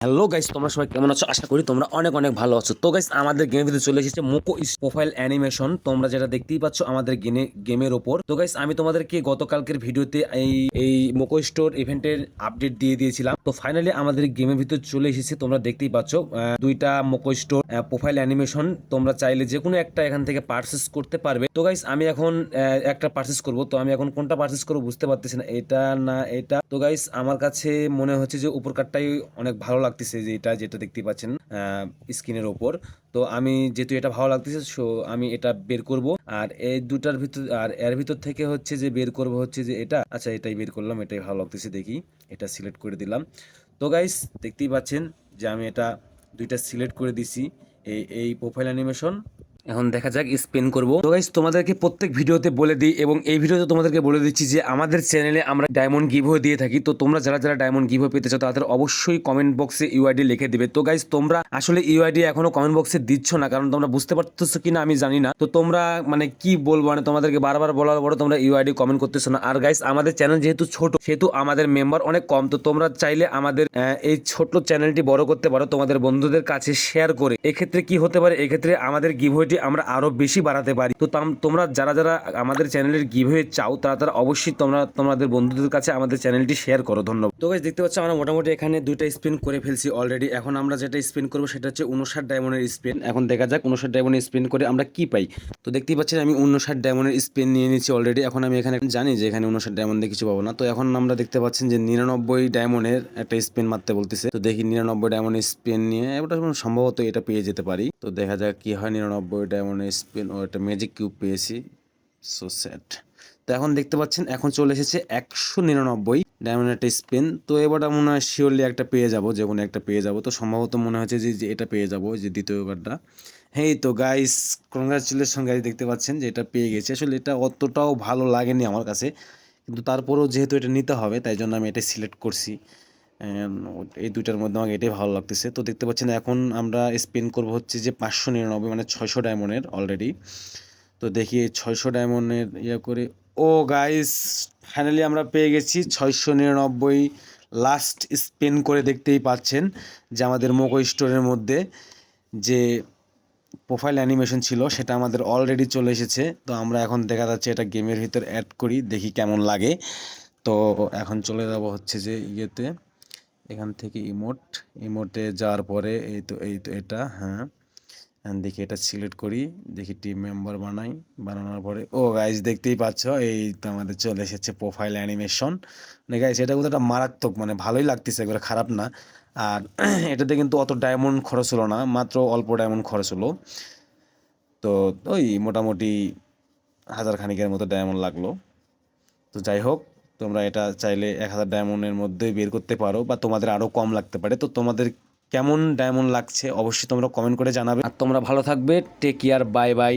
Hello guys, তোমরা সবাই কেমন আছো? আশা করি তোমরা অনেক অনেক ভালো আছো। তো গাইস, আমাদের গেমের ভিতরে চলে এসেছে মোকো প্রোফাইল অ্যানিমেশন। তোমরা যেটা দেখতেই পাচ্ছ আমাদের গেমের ওপর। তো গাইস, আমি তোমাদেরকে গতকালকের ভিডিওতে এই মোকো স্টোর ইভেন্টের আপডেট দিয়ে দিয়েছিলাম। তো ফাইনালি আমাদের গেমের ভিতরে চলে এসেছে। তোমরা দেখতেই পাচ্ছ দুইটা মোকো স্টোর প্রোফাইল অ্যানিমেশন। তোমরা চাইলে যে কোনো একটা এখান থেকে পারচেস করতে পারবে। তো গাইস, আমি এখন একটা পারচেস করব। তো আমি এখন কোনটা পারচেস করবো বুঝতে পারতেছি না, এটা না এটা। তো গাইস, আমার কাছে মনে হচ্ছে যে উপর কার্ডটাই অনেক ভালো লাগতেছে, যে এটা যেটা দেখতে পাচ্ছেন স্ক্রিনের ওপর। তো আমি যেহেতু এটা ভালো লাগতেছে, সো আমি এটা বের করব। আর এই দুটার ভিতর আর এর ভিতর থেকে হচ্ছে যে বের করব হচ্ছে যে এটা। আচ্ছা, এটাই বের করলাম, এটাই ভালো লাগতেছে, দেখি এটা সিলেক্ট করে দিলাম। তো গাইস, দেখতেই পাচ্ছেন যে আমি এটা দুইটা সিলেক্ট করে দিছি। এই প্রোফাইল অ্যানিমেশন এখন দেখা যাক স্পেন করব। তো গাইস, তোমাদেরকে প্রত্যেক ভিডিওতে বলে দিই এবং এই ভিডিওতে তোমাদেরকে বলে দিচ্ছি যে আমাদের চ্যানেলে আমরা ডায়মন্ড গিভওয়ে দিয়ে থাকি। তো তোমরা যারা যারা ডায়মন্ড গিভওয়ে পেতে চাও তাদের অবশ্যই কমেন্ট বক্সে ইউআইডি লিখে দিবে। তো গাইস, তোমরা আসলে ইউআইডি এখনো কমেন্ট বক্সে দিচ্ছ না, কারণ তোমরা বুঝতে পারতেছো কিনা আমি জানি না। তো তোমরা মানে কি বলবো, মানে তোমাদেরকে বারবার বলার পরে তোমরা ইউআইডি কমেন্ট করতেছো না। আর গাইস, আমাদের চ্যানেল যেহেতু ছোট, সেহেতু আমাদের মেম্বার অনেক কম। তো তোমরা চাইলে আমাদের এই ছোট চ্যানেলটি বড় করতে পারো তোমাদের বন্ধুদের কাছে শেয়ার করে। এক্ষেত্রে কি হতে পারে, এক্ষেত্রে আমাদের গিভওয়েটি আমরা আরো বেশি বাড়াতে পারি। তো তোমরা যারা যারা আমাদের চ্যানেলের গিভওয়ে চাও তারা তারা অবশ্যই তোমাদের বন্ধুদের কাছে আমাদের চ্যানেলটি শেয়ার করো। ধন্যবাদ। তো গাইস, দেখতে পাচ্ছ আমরা মোটামুটি এখানে দুইটা স্পিন করে ফেলছি অলরেডি। এখন আমরা যেটা স্পিন করবো সেটা হচ্ছে 59 ডায়মন্ডের স্পিন। এখন দেখা যাক 59 ডায়মন্ডের স্পিন করে আমরা কি পাই। তো দেখতেই পাচ্ছেন আমি 59 ডায়মন্ডের স্পিন নিয়ে নিচ্ছি অলরেডি। এখন আমি এখানে জানি যে এখানে 59 ডায়মন্ডে কিছু পাবো না। তো এখন আমরা দেখতে পাচ্ছেন যে 99 ডায়মন্ডের একটা স্পিন মারতে বলতেছে। তো দেখি 99 ডায়মন্ডের স্পিন নিয়ে এবার সম্ভবত এটা পেয়ে যেতে পারি। তো দেখা যাক কি হয়। 99 ডায়মন্ডের স্পিন ও একটা ম্যাজিক কিউব পেয়েছি। So sad. তো এখন দেখতে পাচ্ছেন এখন চলে এসেছে 199 ডায়মন্ড একটা স্পিন। তো এবারটা মনে হয় শিওরলি একটা পেয়ে যাব, যে কোনো একটা পেয়ে যাব। তো সম্ভবত মনে হচ্ছে যে এটা পেয়ে যাব, যে দ্বিতীয় কার্ডটা। হ্যাঁ, তো গাইস, কংগ্রাচুলেশন গাইস, দেখতে পাচ্ছেন যে এটা পেয়ে গেছে। আসলে এটা অতটাও ভালো লাগেনি আমার কাছে, কিন্তু তারপরেও যেহেতু এটা নিতে হবে তাই জন্য আমি এটা সিলেক্ট করছি। এই দুইটার মধ্যে আমাকে এটাই ভালো লাগতেছে। তো দেখতে পাচ্ছেন এখন আমরা স্পিন করব হচ্ছে যে 599 মানে 600 ডায়মন্ডের অলরেডি। তো দেখি 600 ডায়মন্ডের করে। ও গাইস, ফাইনালি আমরা পেয়ে গেছি 699 লাস্ট স্পিন করে। দেখতেই পাচ্ছেন যে আমাদের মোকো স্টোরের মধ্যে যে প্রোফাইল অ্যানিমেশন ছিল সেটা আমাদের অলরেডি চলে এসেছে। তো আমরা এখন দেখা যাচ্ছে এটা গেমের ভিতর অ্যাড করি, দেখি কেমন লাগে। তো এখন চলে যাব হচ্ছে যে এখান থেকে ইমোটে যাওয়ার পরে এই তো এটা, হ্যাঁ, দেখি এটা সিলেক্ট করি, দেখি টিম মেম্বার বানানোর পরে ও গাইজ দেখতেই পাচ্ছ এই তো আমাদের চলে এসেছে প্রোফাইল অ্যানিমেশন। মানে গাইজ, এটা কিন্তু একটা মারাত্মক, মানে ভালোই লাগতেছে, একবারে খারাপ না। আর এটাতে কিন্তু অত ডায়মন্ড খরচ হলো না, মাত্র অল্প ডায়মন্ড খরচ হলো। তো ওই মোটামুটি 1000 খানিকের মতো ডায়মন্ড লাগলো। তো যাই হোক, তোমরা এটা চাইলে 1000 ডায়মন্ডের মধ্যেই বের করতে পারো, বা তোমাদের আরও কম লাগতে পারে। তো তোমাদের কেমন ডায়মন্ড লাগছে অবশ্যই তোমরা কমেন্ট করে জানাবে। আর তোমরা ভালো থাকবে। Take care, bye by.